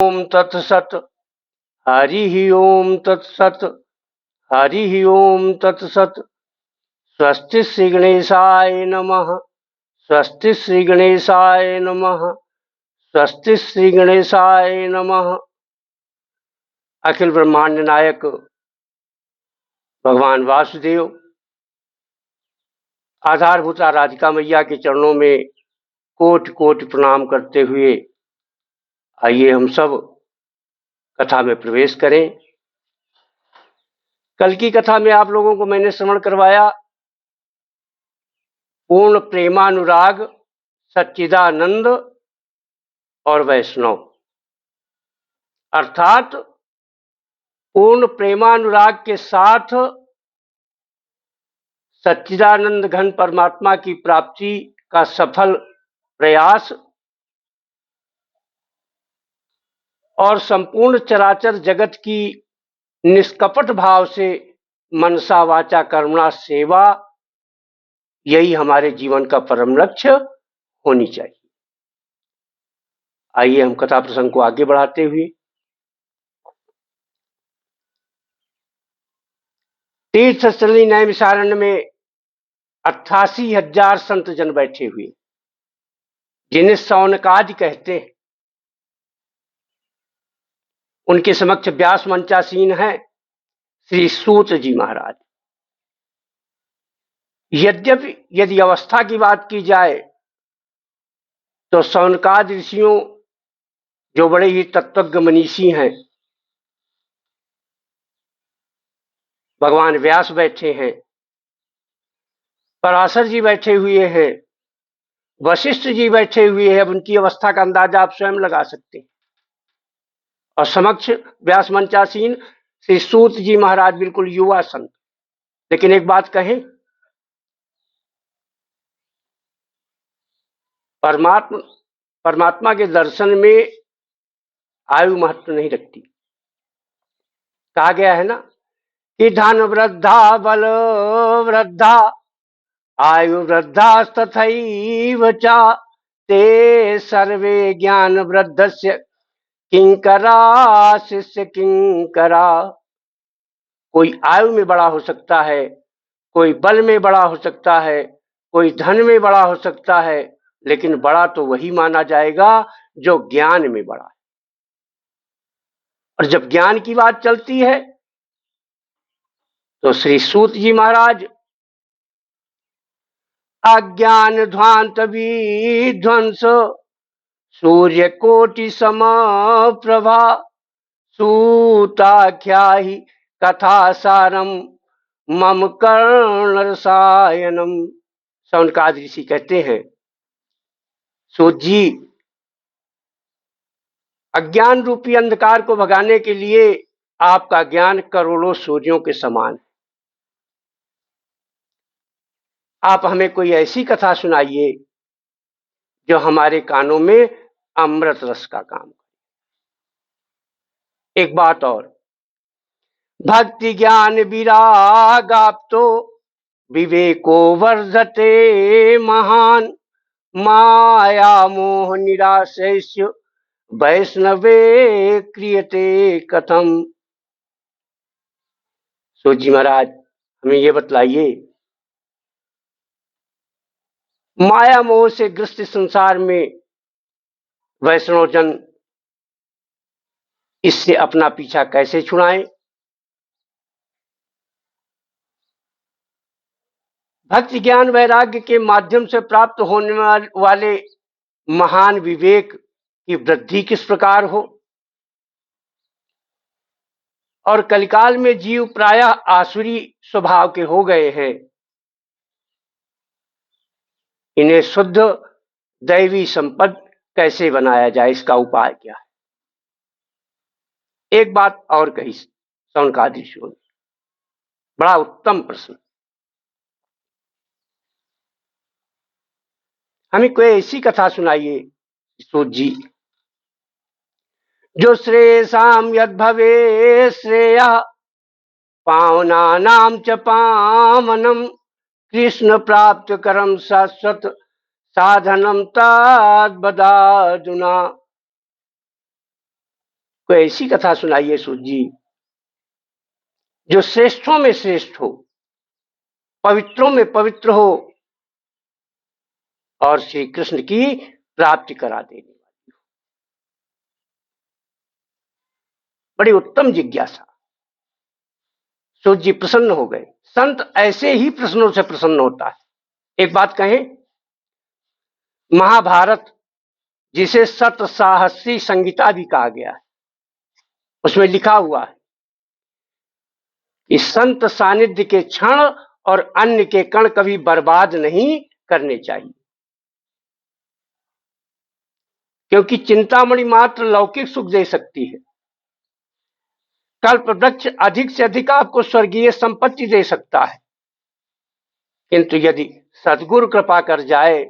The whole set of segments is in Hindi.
ओम तत्सत। हरि ओम तत्सत। हरि ओम तत्सत। स्वस्ति श्री गणेशाय नमः। स्वस्ति श्री गणेशाय नमः। स्वस्ति श्री गणेशाय नमः। अखिल ब्रह्मांड नायक भगवान वासुदेव आधारभूत राधिका मैया के चरणों में कोटि कोटि प्रणाम करते हुए आइए हम सब कथा में प्रवेश करें। कल की कथा में आप लोगों को मैंने श्रवण करवाया पूर्ण प्रेमानुराग, सच्चिदानंद और वैष्णव, अर्थात पूर्ण प्रेमानुराग के साथ सच्चिदानंद घन परमात्मा की प्राप्ति का सफल प्रयास और संपूर्ण चराचर जगत की निष्कपट भाव से मनसा वाचा कर्मणा सेवा, यही हमारे जीवन का परम लक्ष्य होनी चाहिए। आइए हम कथा प्रसंग को आगे बढ़ाते हुए तीर्थस्थली नैमिषारण्य में 88,000 संत जन बैठे हुए, जिन्हें शौनकादि कहते हैं। उनके समक्ष व्यास मंचासीन है श्री सूत जी महाराज। यद्यपि यदि अवस्था की बात की जाए तो शौनकादि ऋषियों, जो बड़े ही तत्वज्ञ मनीषी हैं, भगवान व्यास बैठे हैं, पराशर जी बैठे हुए हैं, वशिष्ठ जी बैठे हुए हैं। अब उनकी अवस्था का अंदाजा आप स्वयं लगा सकते हैं। और समक्ष व्यास मंचासीन श्री सूत जी महाराज, बिल्कुल युवा संत। लेकिन एक बात कहें, परमात्मा के दर्शन में आयु महत्व नहीं रखती। कहा गया है ना कि धन वृद्धा बल वृद्धा आयु वृद्धा तथैव च ते सर्वे ज्ञान वृद्धस्य किंकरा शिष्य किंकरा। कोई आयु में बड़ा हो सकता है, कोई बल में बड़ा हो सकता है, कोई धन में बड़ा हो सकता है, लेकिन बड़ा तो वही माना जाएगा जो ज्ञान में बड़ा है। और जब ज्ञान की बात चलती है तो श्री सूत जी महाराज अज्ञान ध्वांत विध्वंस सूर्य कोटि सम प्रभा सूताख्याहि कथा सारम मम कर्ण रसायनम। शौनकादि ऋषि कहते हैं, सूत जी, अज्ञान रूपी अंधकार को भगाने के लिए आपका ज्ञान करोड़ों सूर्यों के समान है। आप हमें कोई ऐसी कथा सुनाइए जो हमारे कानों में अमृत रस का काम करे। एक बात और, भक्ति ज्ञान विरागाप्तो विवेको वर्धते महान माया मोह निराशैस्य वैष्णवे क्रियते कथम। सूजी महाराज हमें ये बतलाइए, माया मोह से ग्रस्त संसार में वैष्णव जन इससे अपना पीछा कैसे छुड़ाएं। भक्ति ज्ञान वैराग्य के माध्यम से प्राप्त होने वाले महान विवेक की वृद्धि किस प्रकार हो। और कलिकाल में जीव प्रायः आसुरी स्वभाव के हो गए हैं, इन्हें शुद्ध दैवी संपद कैसे बनाया जाए, इसका उपाय क्या है। एक बात और कही शौनकादि ऋषियों ने, बड़ा उत्तम प्रश्न। हमें कोई ऐसी कथा सुनाइए सूत जी, जो श्रेयसाम यद भवे श्रेय पावनानाम च पावनम कृष्ण प्राप्त करम शाश्वत साधनम तद् बदादुना। कोई ऐसी कथा सुनाइए सूत जी जो श्रेष्ठों में श्रेष्ठ हो, पवित्रों में पवित्र हो और श्री कृष्ण की प्राप्ति करा देने वाली। बड़ी उत्तम जिज्ञासा। सूत जी प्रसन्न हो गए। संत ऐसे ही प्रश्नों से प्रसन्न होता है। एक बात कहें, महाभारत जिसे सत साहसी संगीता भी कहा गया है, उसमें लिखा हुआ है कि संत सानिध्य के क्षण और अन्न के कण कभी बर्बाद नहीं करने चाहिए, क्योंकि चिंतामणि मात्र लौकिक सुख दे सकती है, कल्प वृक्ष अधिक से अधिक आपको स्वर्गीय संपत्ति दे सकता है, किंतु यदि सद्गुरु कृपा कर जाए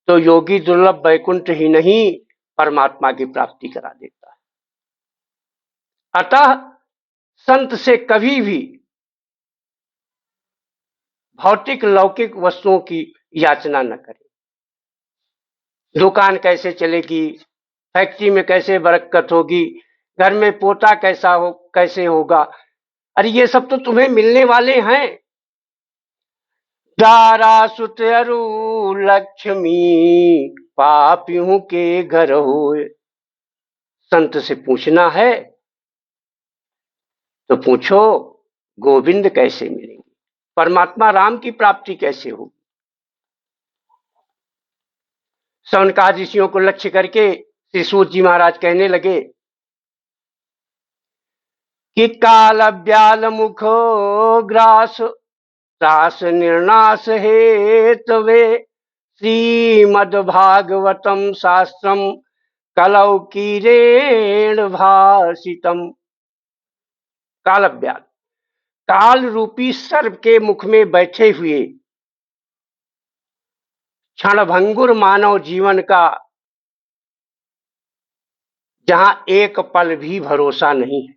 तो योगी दुर्लभ वैकुंठ ही नहीं परमात्मा की प्राप्ति करा देता है। अतः संत से कभी भी भौतिक लौकिक वस्तुओं की याचना न करें। दुकान कैसे चलेगी, फैक्ट्री में कैसे बरकत होगी, घर में पोता कैसे होगा, अरे ये सब तो तुम्हें मिलने वाले हैं। दारा सुत अरु लक्ष्मी पापियों के घर होए। संत से पूछना है तो पूछो गोविंद कैसे मिलेंगे, परमात्मा राम की प्राप्ति कैसे होगी। सौनकादि ऋषियों को लक्ष्य करके श्री सूत जी महाराज कहने लगे कि काल ब्याल मुखो ग्रास त्रास निर्नाश हेतवे श्रीमद् भागवतम शास्त्रम कलौ कीरेण भाषितम। काल ब्याल, काल रूपी सर्प के मुख में बैठे हुए क्षणभंगुर मानव जीवन का जहां एक पल भी भरोसा नहीं है,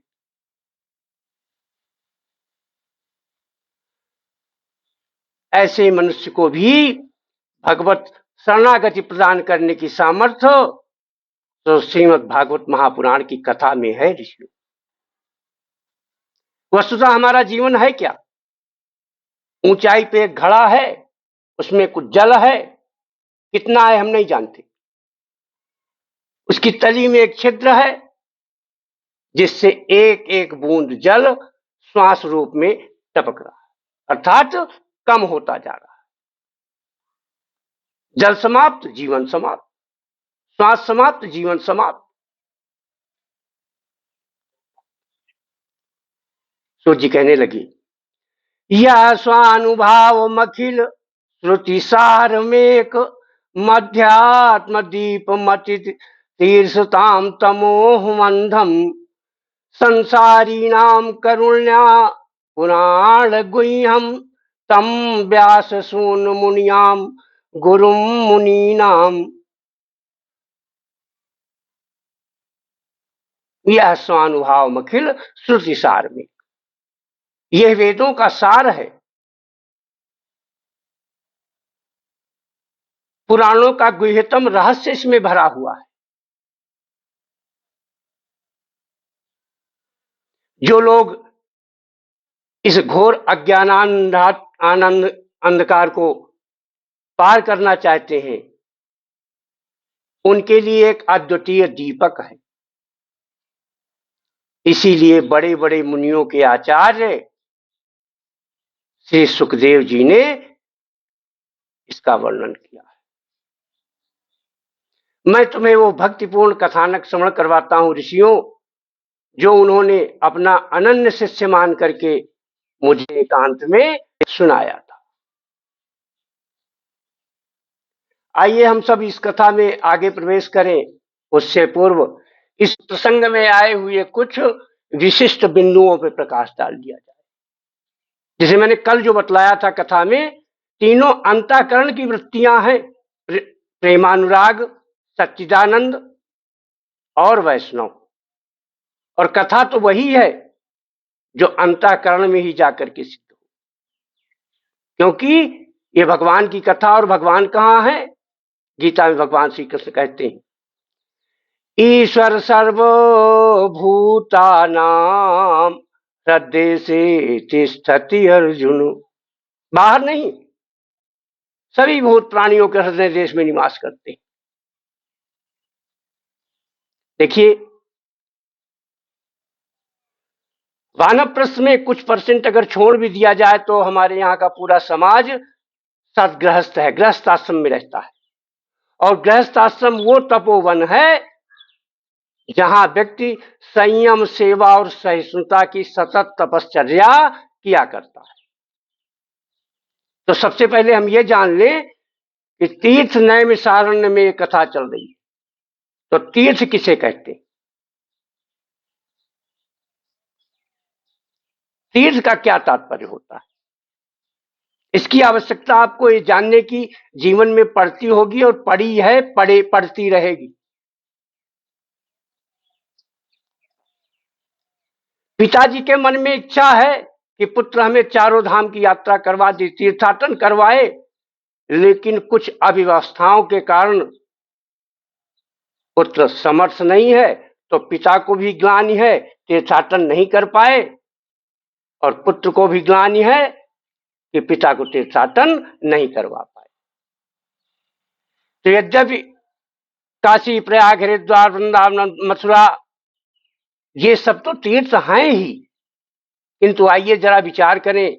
ऐसे मनुष्य को भी भगवत शरणागति प्रदान करने की सामर्थ्य तो श्रीमद् भागवत महापुराण की कथा में है ऋषियों। वस्तुतः हमारा जीवन है क्या? ऊंचाई पे एक घड़ा है, उसमें कुछ जल है, कितना है हम नहीं जानते। उसकी तली में एक छिद्र है जिससे एक एक बूंद जल श्वास रूप में टपक रहा है, अर्थात कम होता जा रहा है। जल समाप्त, जीवन समाप्त, श्वास समाप्त, जीवन समाप्त। सूर्य जी कहने लगी, यह स्वानुभाव मखिल श्रुति सार मेक मध्यात्म दीप मति तीर्थताम तमोह मंधम संसारी नाम करुण्या पुराण गुह्यम तम व्यास सून मुनियाम गुरुम मुनीनाम। यह स्वानुभाव मखिल श्रुति सार में, यह वेदों का सार है, पुराणों का गुह्यतम रहस्य इसमें भरा हुआ है। जो लोग इस घोर आनंद अंधकार को पार करना चाहते हैं, उनके लिए एक अद्वितीय दीपक है। इसीलिए बड़े बड़े मुनियों के आचार्य श्री सुखदेव जी ने इसका वर्णन किया है। मैं तुम्हें वो भक्तिपूर्ण कथानक श्रवण करवाता हूं ऋषियों, जो उन्होंने अपना अनन्य शिष्य मान करके मुझे एकांत में सुनाया था। आइए हम सब इस कथा में आगे प्रवेश करें। उससे पूर्व इस प्रसंग में आए हुए कुछ विशिष्ट बिंदुओं पर प्रकाश डाल दिया जाए। जिसे मैंने कल जो बतलाया था कथा में, तीनों अंतःकरण की वृत्तियां हैं, प्रेमानुराग, सच्चिदानंद और वैष्णव। और कथा तो वही है जो अंतःकरण में ही जाकर के सिद्ध हो, क्योंकि ये भगवान की कथा, और भगवान कहाँ है? गीता में भगवान श्री कृष्ण कहते हैं, ईश्वर सर्वभूतानां हृदय से तिष्ठति अर्जुन। बाहर नहीं, सभी भूत प्राणियों के हृदय देश में निवास करते हैं। देखिए, वानप्रस्थ में कुछ परसेंट अगर छोड़ भी दिया जाए तो हमारे यहाँ का पूरा समाज सदगृहस्थ है, गृहस्थ आश्रम में रहता है। और गृहस्थ आश्रम वो तपोवन है जहां व्यक्ति संयम, सेवा और सहिष्णुता की सतत तपश्चर्या किया करता है। तो सबसे पहले हम ये जान लें कि तीर्थ नैमिषारण्य में एक कथा चल रही है। तो तीर्थ किसे कहते हैं? तीर्थ का क्या तात्पर्य होता है, इसकी आवश्यकता आपको ये जानने की जीवन में पड़ती होगी, और पड़ी है, पड़ती रहेगी। पिताजी के मन में इच्छा है कि पुत्र हमें चारों धाम की यात्रा करवा दे, तीर्थाटन करवाए, लेकिन कुछ अव्यवस्थाओं के कारण पुत्र समर्थ नहीं है, तो पिता को भी ग्लानि है, तीर्थाटन नहीं कर पाए, और पुत्र को भी ग्लानि है कि पिता को तीर्थाटन नहीं करवा पाए। तो यद्यपि काशी, प्रयाग, हरिद्वार, वृंदावन, मथुरा ये सब तो तीर्थ हैं ही, किंतु आइए जरा विचार करें,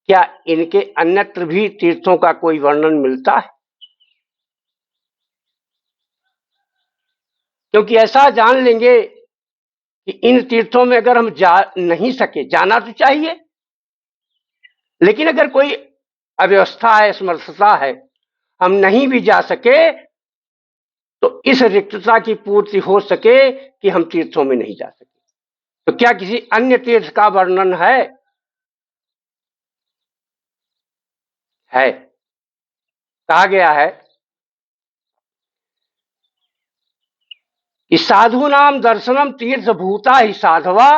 क्या इनके अन्यत्र भी तीर्थों का कोई वर्णन मिलता है? क्योंकि ऐसा जान लेंगे कि इन तीर्थों में अगर हम जा नहीं सके, जाना तो चाहिए, लेकिन अगर कोई अव्यवस्था है, असमर्थता है, हम नहीं भी जा सके, तो इस रिक्तता की पूर्ति हो सके कि हम तीर्थों में नहीं जा सके, तो क्या किसी अन्य तीर्थ का वर्णन है? कहा गया है कि साधु नाम दर्शनम तीर्थ भूता ही साधवा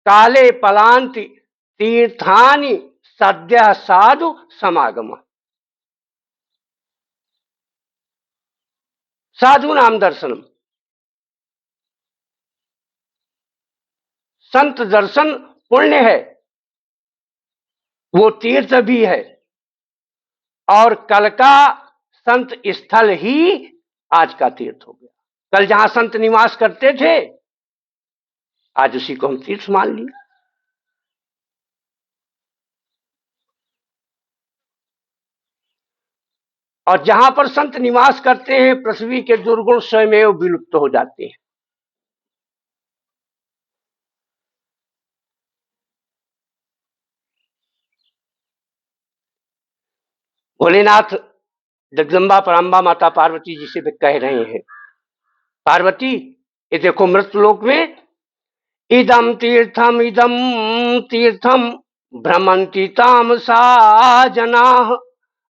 काले पलांति तीर्थानि सद्य साधु समागम। साधु नाम दर्शनम, संत दर्शन पुण्य है, वो तीर्थ भी है, और कल का संत स्थल ही आज का तीर्थ हो गया। कल जहां संत निवास करते थे, आज उसी को हम तीर्थ मान लिए। और जहां पर संत निवास करते हैं, पृथ्वी के दुर्गुण स्वयं विलुप्त हो जाते हैं। भोलेनाथ जगदम्बा पराम्बा माता पार्वती जी से कह रहे हैं, पार्वती ये देखो मृतलोक में इदम तीर्थम भ्रमंती तामसा जना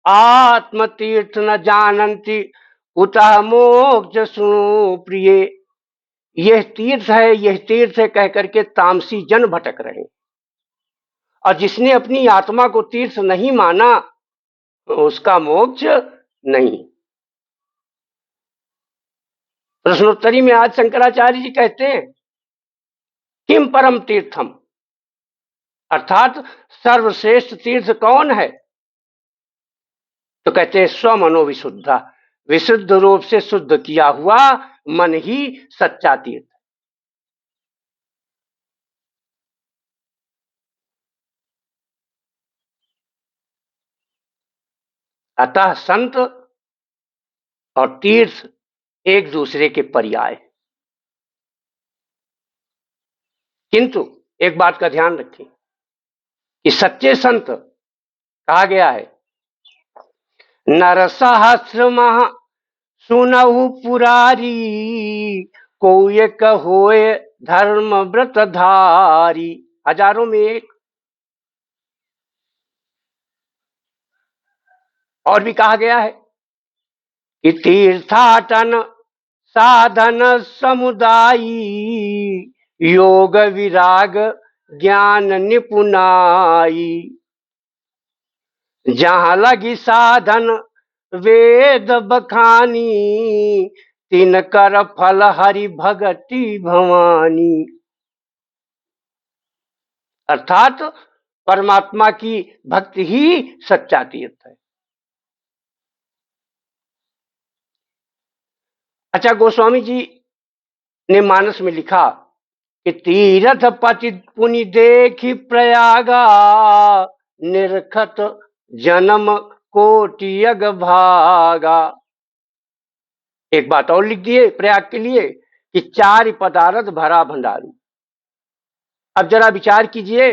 आत्म तीर्थ न जानंती कुतः मोक्ष सुनो प्रिय। यह तीर्थ है, यह तीर्थ है कह करके तामसी जन भटक रहे, और जिसने अपनी आत्मा को तीर्थ नहीं माना उसका मोक्ष नहीं। प्रश्नोत्तरी में आज शंकराचार्य जी कहते हैं किम परम तीर्थम, अर्थात सर्वश्रेष्ठ तीर्थ कौन है? तो कहते हैं स्वमनो विशुद्धा, विशुद्ध रूप से शुद्ध किया हुआ मन ही सच्चा तीर्थ। अतः संत और तीर्थ एक दूसरे के पर्याय, किंतु एक बात का ध्यान रखें कि सच्चे संत कहा गया है नर सहस्र मह सुनहु पुरारी को एक होए धर्म व्रत धारी। हजारों में एक। और भी कहा गया है कि तीर्थाटन साधन समुदायी योग विराग ज्ञान निपुणाई जहां लगी साधन वेद बखानी तिन कर फल हरि भगति भवानी। अर्थात परमात्मा की भक्ति ही सच्चा तीर्थ है। अच्छा, गोस्वामी जी ने मानस में लिखा कि तीरथ पति पुनि देखी प्रयागा, निरखत जन्म कोटि अग भागा। एक बात और लिख दिए प्रयाग के लिए कि चार पदार्थ भरा भंडारू। अब जरा विचार कीजिए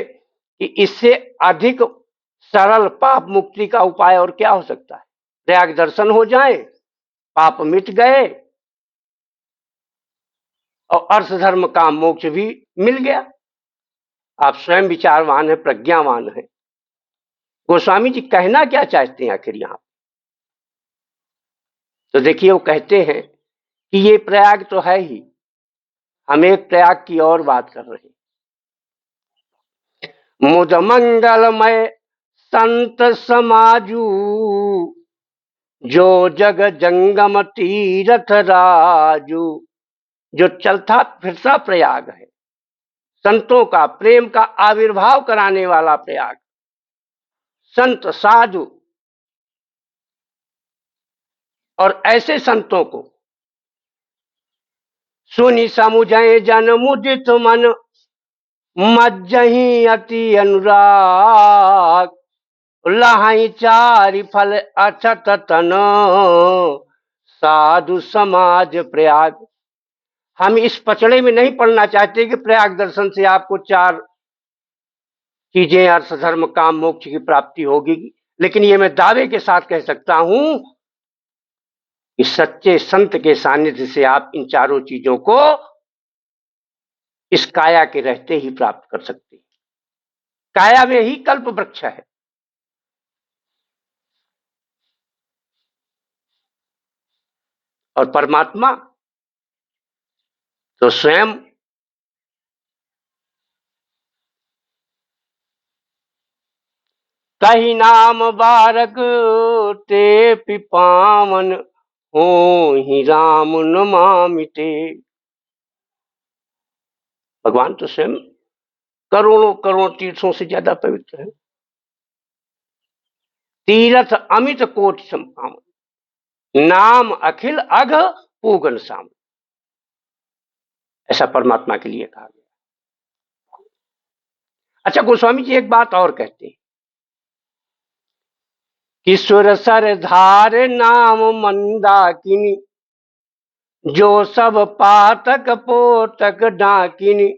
कि इससे अधिक सरल पाप मुक्ति का उपाय और क्या हो सकता है। प्रयाग दर्शन हो जाए, पाप मिट गए और अर्थ धर्म काम मोक्ष भी मिल गया। आप स्वयं विचारवान है, प्रज्ञावान है। गोस्वामी जी कहना क्या चाहते हैं आखिर यहां? तो देखिए, वो कहते हैं कि ये प्रयाग तो है ही, हम एक प्रयाग की और बात कर रहे हैं। मुद मंगलमय संत समाजू, जो जग जंगम तीरथ राजू। जो चलता फिरता प्रयाग है, संतों का प्रेम का आविर्भाव कराने वाला प्रयाग। संत साधु और ऐसे संतों को सुनि समुझे जन मुदित मन, मज्जही अति अनुराग। लहाई चारि फल अछत तन, साधु समाज प्रयाग। हम इस पचड़े में नहीं पढ़ना चाहते कि प्रयाग दर्शन से आपको चार चीजें अर्थ धर्म काम मोक्ष की प्राप्ति होगी, लेकिन ये मैं दावे के साथ कह सकता हूं कि सच्चे संत के सानिध्य से आप इन चारों चीजों को इस काया के रहते ही प्राप्त कर सकते हैं। काया में ही कल्प वृक्ष है। और परमात्मा तो स्वयं कही नाम बारक ते पिपावन, हो ही राम नमामिते। भगवान तो स्वयं करोड़ों करोड़ तीर्थों से ज्यादा पवित्र है। तीर्थ अमित कोटि संपावन, नाम अखिल अघ पूगन साम। ऐसा परमात्मा के लिए कहा गया। अच्छा, गोस्वामी जी एक बात और कहते हैं कि सुर सर धार नाम मंदाकिनी, जो सब पातक पोतक डाकिनी।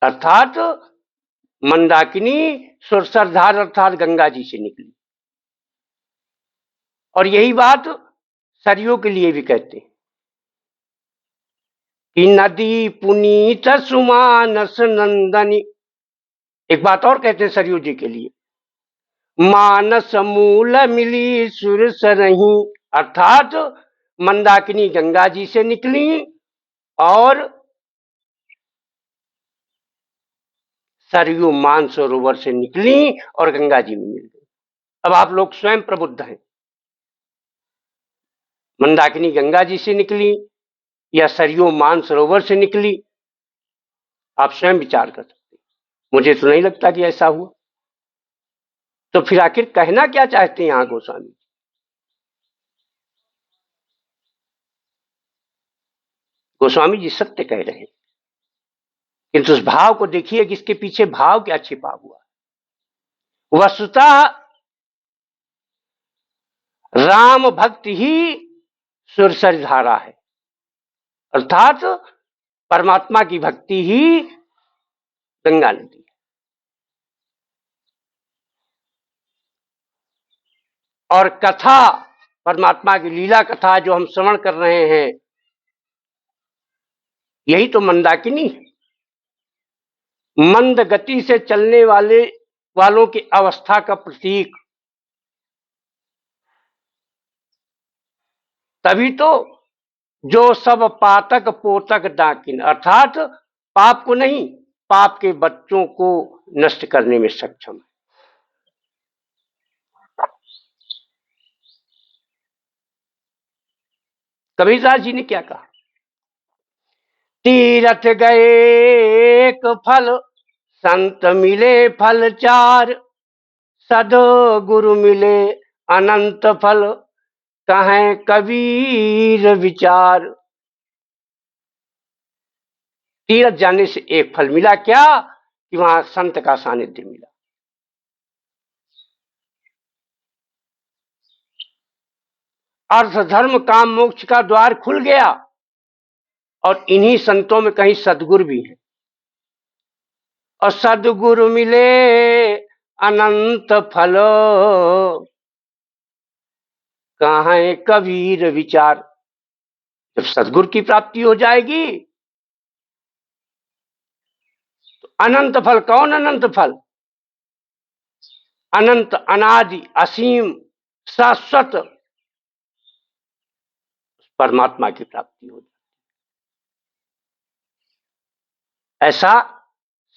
अर्थात मंदाकिनी सुरसरधार अर्थात गंगा जी से निकली। और यही बात सरयू के लिए भी कहते हैं कि नदी पुनीत सुमानस नंदनी। एक बात और कहते हैं सरयू जी के लिए, मानस मूल मिली सुर सरही। अर्थात मंदाकिनी गंगा जी से निकली और सरयू मानसरोवर से निकली और गंगा जी में मिल गई। अब आप लोग स्वयं प्रबुद्ध हैं, मंदाकिनी गंगा जी से निकली या सरयू मानसरोवर से निकली, आप स्वयं विचार कर सकते हैं। मुझे तो नहीं लगता कि ऐसा हुआ। तो फिर आखिर कहना क्या चाहते हैं यहां गोस्वामी? गोस्वामी जी सत्य कह रहे हैं, किंतु उस भाव को देखिए कि इसके पीछे भाव क्या छिपा हुआ। वस्तुतः राम भक्ति ही सुरसर धारा है, अर्थात परमात्मा की भक्ति ही गंगा नदी है। और कथा, परमात्मा की लीला कथा जो हम श्रवण कर रहे हैं, यही तो मंदाकिनी है। मंद गति से चलने वालों की अवस्था का प्रतीक। तभी तो जो सब पातक पोतक डाकिन, अर्थात पाप को नहीं, पाप के बच्चों को नष्ट करने में सक्षम है। कबीरदास जी ने क्या कहा? तीरथ गए एक फल, संत मिले फल चार, सद गुरु मिले अनंत फल, कहें कबीर विचार। तीरथ जाने से एक फल मिला, क्या? कि वहां संत का सानिध्य मिला। अर्थ धर्म काम मोक्ष का द्वार खुल गया, और इन्हीं संतों में कहीं सदगुरु भी है। और सदगुरु मिले अनंत फल, कहाँ कबीर विचार। जब सदगुरु की प्राप्ति हो जाएगी तो अनंत फल। कौन अनंत फल? अनंत, अनादि, असीम, शाश्वत परमात्मा की प्राप्ति हो जाए। ऐसा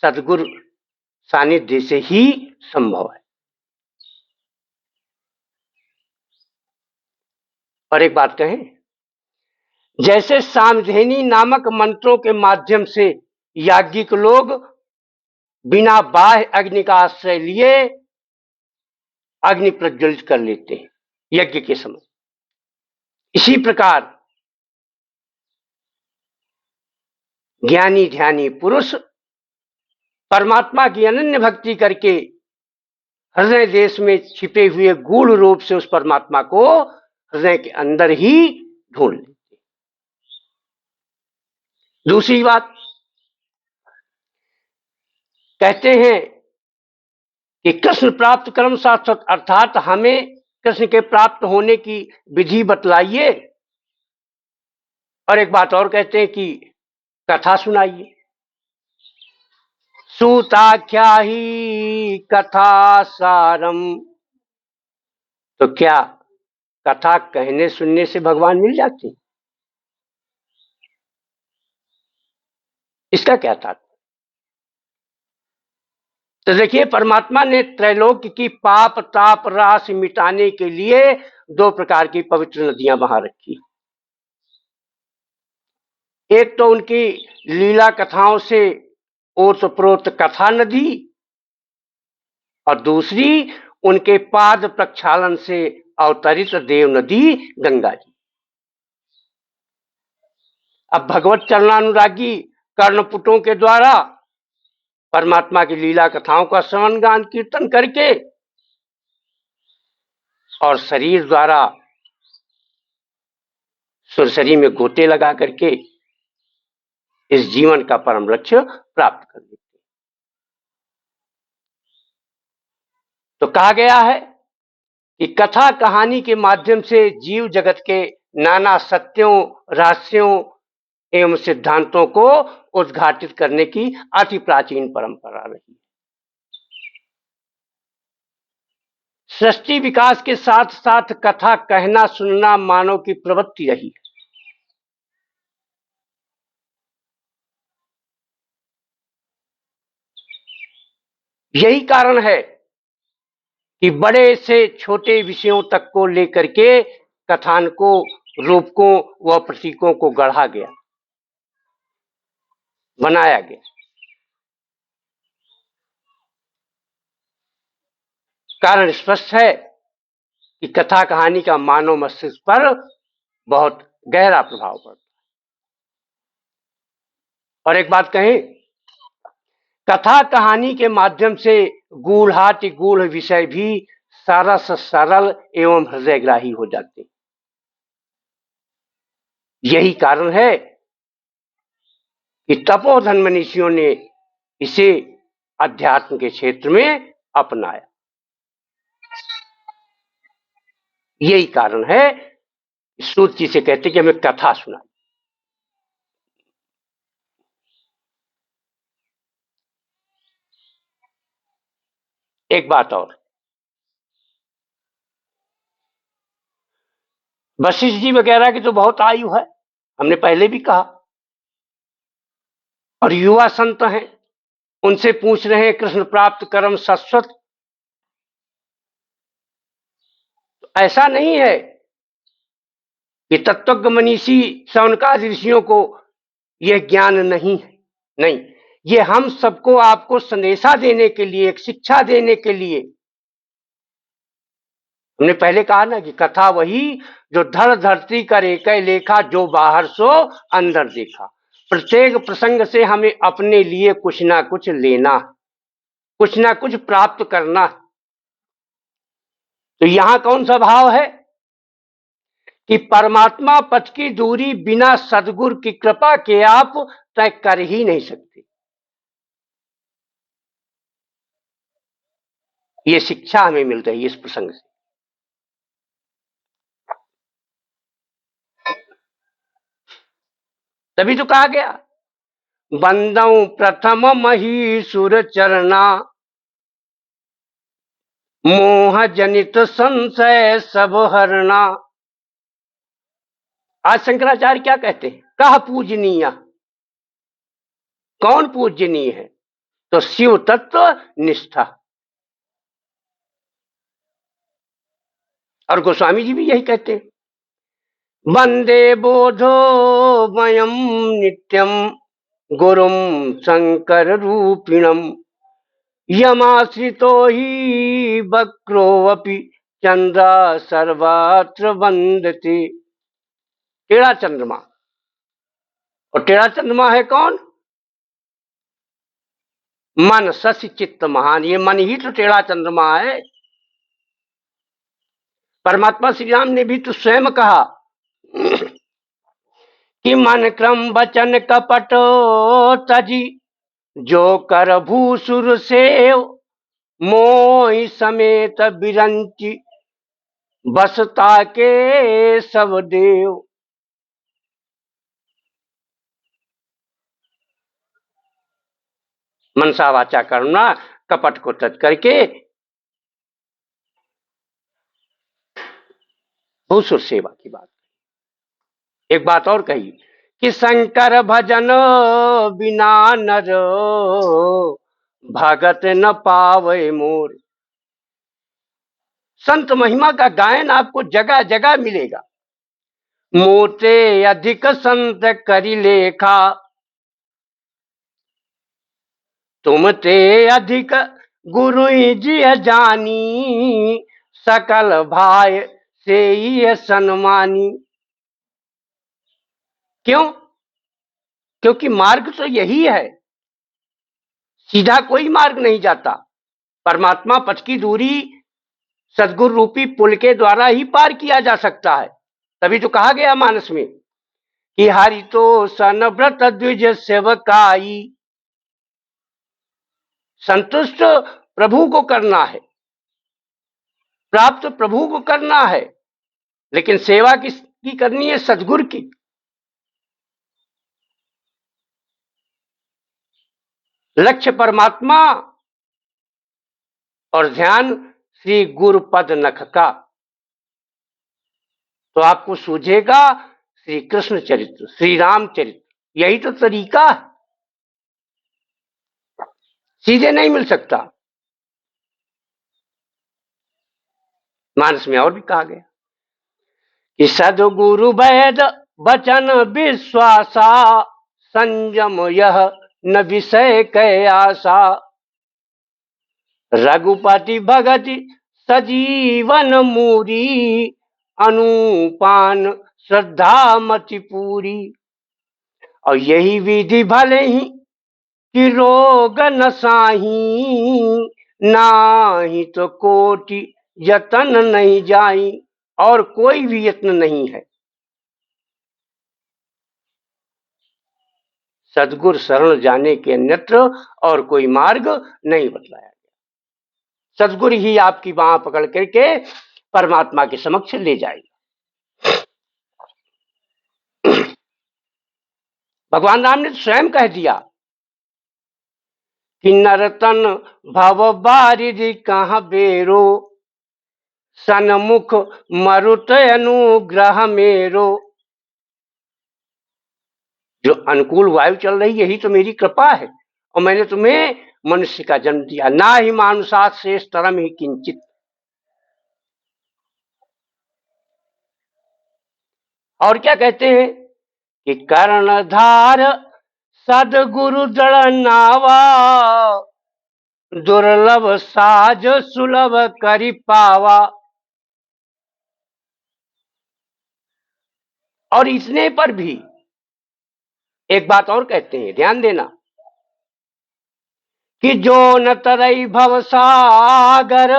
सदगुरु सानिध्य से ही संभव है। और एक बात कहें, जैसे सामधेनी नामक मंत्रों के माध्यम से याज्ञिक लोग बिना बाह्य अग्नि का आश्रय लिए अग्नि प्रज्वलित कर लेते हैं यज्ञ के समय, इसी प्रकार ज्ञानी ध्यानी पुरुष परमात्मा की अनन्य भक्ति करके हृदय देश में छिपे हुए गूढ़ रूप से उस परमात्मा को हृदय के अंदर ही ढूंढ लेते। दूसरी बात कहते हैं कि कृष्ण प्राप्त कर्म शाश्वत, अर्थात हमें कृष्ण के प्राप्त होने की विधि बतलाइए। और एक बात और कहते हैं कि कथा सुनाइए। सूताख्या ही कथा सारम। तो क्या कथा कहने सुनने से भगवान मिल जाते? इसका क्या था? तो देखिए, परमात्मा ने त्रैलोक्य की पाप ताप राशि मिटाने के लिए दो प्रकार की पवित्र नदियां बहा रखी। एक तो उनकी लीला कथाओं से ओतप्रोत कथा नदी, और दूसरी उनके पाद प्रक्षालन से अवतरित देव नदी गंगा जी। अब भगवत चरणानुरागी कर्णपुटों के द्वारा परमात्मा की लीला कथाओं का श्रवण गान कीर्तन करके और शरीर द्वारा सुरसरी में गोते लगा करके इस जीवन का परम लक्ष्य प्राप्त कर लेते। तो कहा गया है कि कथा कहानी के माध्यम से जीव जगत के नाना सत्यों, रहस्यों एवं सिद्धांतों को उद्घाटित करने की अति प्राचीन परंपरा रही। सृष्टि विकास के साथ साथ कथा कहना सुनना मानव की प्रवृत्ति रही। यही कारण है कि बड़े से छोटे विषयों तक को लेकर के कथानकों, रूपकों व प्रतीकों को गढ़ा गया, बनाया गया। कारण स्पष्ट है कि कथा कहानी का मानव मस्तिष्क पर बहुत गहरा प्रभाव पड़ता है। और एक बात कहें, कथा कहानी के माध्यम से गूढ़ाति गूढ़ विषय भी सरस सरल एवं हृदयग्राही हो जाते। यही कारण है कि तपोधन मनीषियों ने इसे अध्यात्म के क्षेत्र में अपनाया। यही कारण है सूत जी से कहते कि हमें कथा सुना। एक बात और, वशिष्ठ जी वगैरह की तो बहुत आयु है, हमने पहले भी कहा, और युवा संत हैं, उनसे पूछ रहे हैं कृष्ण प्राप्त कर्म शाश्वत। तो ऐसा नहीं है ये तत्वज्ञ मनीषी शौनकादि ऋषियों को यह ज्ञान नहीं है, नहीं, ये हम सबको आपको संदेशा देने के लिए, एक शिक्षा देने के लिए। हमने पहले कहा ना कि कथा वही जो धर धरती कर एक लेखा, जो बाहर सो अंदर देखा। प्रत्येक प्रसंग से हमें अपने लिए कुछ ना कुछ लेना, कुछ ना कुछ प्राप्त करना। तो यहां कौन सा भाव है कि परमात्मा पथ की दूरी बिना सदगुरु की कृपा के आप तय कर ही नहीं सकते। ये शिक्षा हमें मिल रही है इस प्रसंग से। तभी तो कहा गया, बंदऊ प्रथम महीसुर चरना, मोह जनित संशय सब हरना। आज शंकराचार्य क्या कहते हैं, कह पूजनीय, कौन पूजनीय है, तो शिव तत्व निष्ठा। और गोस्वामी जी भी यही कहते हैं, वंदे बोधो वयम नित्यम गुरुम शंकर रूपिणम, यमाश्रितो ही वक्रोऽपि चंद्र सर्वत्र वंदते। टेढ़ा चंद्रमा, और टेढ़ा चंद्रमा है कौन, मन शशि चित्त महान। ये मन ही तो टेढ़ा चंद्रमा है। परमात्मा श्री राम ने भी तो स्वयं कहा कि मन क्रम वचन कपट तजी, जो कर भूसुर सेव, मोहि समेत बिरंची बसता के सब देव। मनसा वाचा करुणा, कपट को तज करके भूसुर सेवा की बात। एक बात और कही कि शंकर भजन बिना नर, भगत न पावे मोर। संत महिमा का गायन आपको जगह जगह मिलेगा। मोते अधिक संत करी लेखा, तुमते अधिक गुरु जी जानी, सकल भाई से ही सन्मानी। क्यों, क्योंकि मार्ग तो यही है, सीधा कोई मार्ग नहीं जाता। परमात्मा पथ की दूरी सदगुरु रूपी पुल के द्वारा ही पार किया जा सकता है। तभी तो कहा गया मानस में कि हरि तो सन व्रत द्विज सेवकाई। संतुष्ट प्रभु को करना है, प्राप्त प्रभु को करना है, लेकिन सेवा किसकी करनी है, सदगुरु की। लक्ष्य परमात्मा और ध्यान श्री गुरु पद नख का। तो आपको सूझेगा श्री कृष्ण चरित्र, श्री राम चरित्र, यही तो तरीका है, सीधे नहीं मिल सकता। मानस में और भी कहा गया कि सदगुरु वैद वचन विश्वासा, संयम यह न विषय कै आशा, रघुपति भगत सजीवन मूरी, अनुपान श्रद्धा मति पूरी। और यही विधि भले ही कि रोग न साही, नाही तो कोटि यतन नहीं जाई। और कोई भी यत्न नहीं है, सदगुरु शरण जाने के अन्यत्र और कोई मार्ग नहीं बतलाया गया। सदगुरु ही आपकी बाह पकड़ करके परमात्मा के समक्ष ले जाएगा। भगवान राम ने स्वयं कह दिया कि नरतन भव बारिधि कहाँ बेरो, सन्मुख मरुत अनुग्रह मेरो। जो अनुकूल वायु चल रही, यही तो मेरी कृपा है, और मैंने तुम्हें मनुष्य का जन्म दिया। ना ही मानुषात शेष तरम ही किंचित। और क्या कहते हैं कि कर्णधार सदगुरु दृढ़ नावा, दुर्लभ साज सुलभ करि पावा। और इसने पर भी एक बात और कहते हैं, ध्यान देना, कि जो न तरई भव सागर,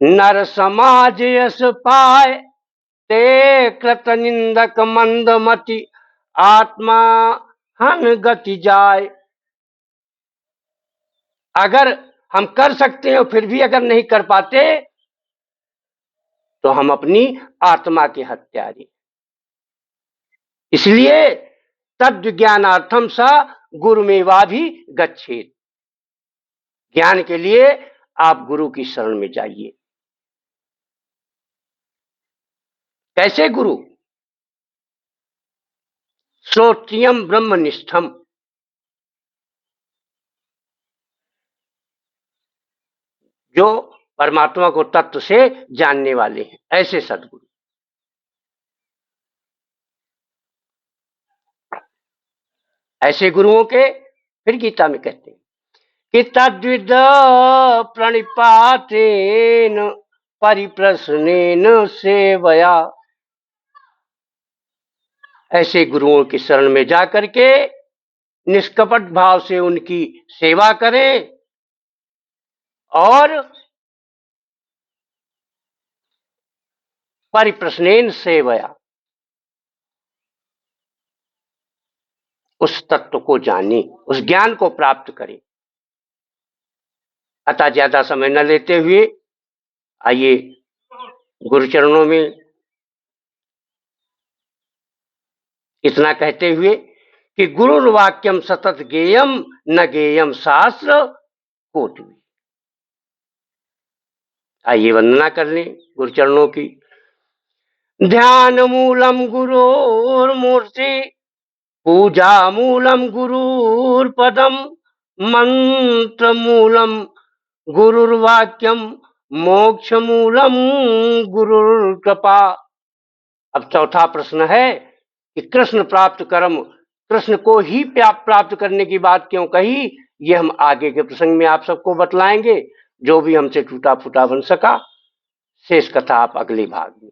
नर समाज यस पाए, ते कृत निंदक मंदमति, आत्मा हन गति जाए। अगर हम कर सकते हैं और फिर भी अगर नहीं कर पाते तो हम अपनी आत्मा के हत्यारी। इसलिए तद् ज्ञानार्थम सा गुरुमेवा भी गच्छेत। ज्ञान के लिए आप गुरु की शरण में जाइए। कैसे गुरु? श्रोत्रियम ब्रह्मनिष्ठम, जो परमात्मा को तत्व से जानने वाले हैं, ऐसे सदगुरु। ऐसे गुरुओं के फिर गीता में कहते हैं कि तद्विद प्रणिपातेन परिप्रश्नेन सेवया। ऐसे गुरुओं की शरण में जाकर के निष्कपट भाव से उनकी सेवा करें और परिप्रश्नेन सेवया, उस तत्व को जाने, उस ज्ञान को प्राप्त करें। अतः ज्यादा समय न लेते हुए आइए गुरुचरणों में इतना कहते हुए कि गुरुर्वाक्यम सतत गेयम न गेयम शास्त्र कोटि। आइए वंदना कर लें गुरुचरणों की। ध्यान मूलम गुरुर्मूर्ति, पूजा मूलम गुरुर्पदम, मंत्र मूलम गुरुर्वाक्यम, मोक्ष मूलम गुरुर्कृपा। अब चौथा प्रश्न है कि कृष्ण प्राप्त कर्म, कृष्ण को ही प्राप्त करने की बात क्यों कही, ये हम आगे के प्रसंग में आप सबको बतलाएंगे। जो भी हमसे टूटा फूटा बन सका, शेष कथा आप अगले भाग में।